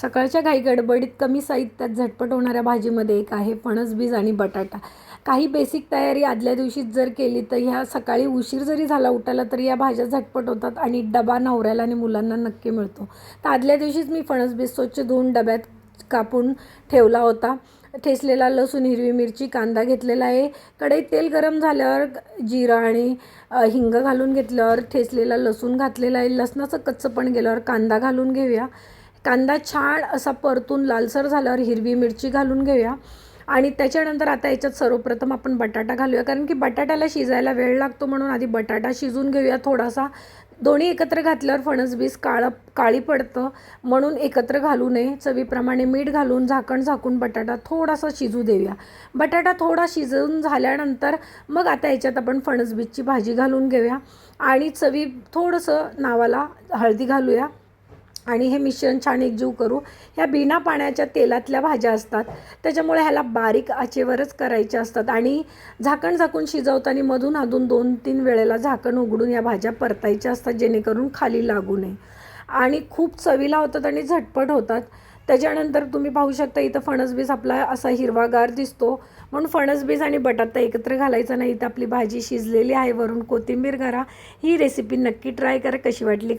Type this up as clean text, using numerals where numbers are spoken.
सकाळच्या घाई गडबडीत कमी साहित्यात झटपट होणाऱ्या भाजीमध्ये एक आहे फणसबीज आणि बटाटा. काही बेसिक तयारी आदल्या दिवशीच जर केली तर ह्या सकाळी उशीर जरी झाला उठायला तरी या भाज्या झटपट होतात आणि डबा नवऱ्याला आणि मुलांना नक्की मिळतो. तर आदल्या दिवशीच मी फणसबीज स्वच्छ धुवून डब्यात कापून ठेवला होता. ठेचलेला लसूण, हिरवी मिरची, कांदा घेतलेला आहे. कढईत तेल गरम झाल्यावर जिरा आणि हिंग घालून घेतल्यावर ठेचलेला लसूण घातलेला आहे. लसणाचं कच्चंपण गेल्यावर कांदा घालून घेऊया. कांदा छान असा परतून लालसर झाल्यावर हिरवी मिरची घालून घेऊया आणि त्याच्यानंतर आता याच्यात सर्वप्रथम आपण बटाटा घालूया, कारण की बटाट्याला शिजायला वेळ लागतो म्हणून आधी बटाटा शिजून घेऊया थोडासा. दोन्ही एकत्र घातल्यावर फणसबीज काळी पडतं म्हणून एकत्र घालू नये. चवीप्रमाणे मीठ घालून झाकण झाकून बटाटा थोडासा शिजू देऊया. बटाटा थोडा शिजून झाल्यानंतर मग आता याच्यात आपण फणसबीजची भाजी घालून घेऊया आणि चवी थोडंसं नावाला हळदी घालूया आणि हे मिश्रण छान एकजीव करू. ह्या बिना पाण्याच्या तेलातल्या भाज्या असतात त्याच्यामुळे ह्याला बारीक आचेवरच करायच्या असतात आणि झाकण झाकून शिजवताना मधून अधून 2-3 वेळेला झाकण उघडून या भाज्या परतायच्या असतात जेणेकरून खाली लागू नये आणि खूप चवीला होतात आणि झटपट होतात. त्याच्यानंतर तुम्ही पाहू शकता इथं फणसबीज आपला असा हिरवागार दिसतो म्हणून फणसबीज आणि बटाटा एकत्र घालायचा नाही. इथं आपली भाजी शिजलेली आहे. वरून कोथिंबीर करा. ही रेसिपी नक्की ट्राय करा. कशी वाटली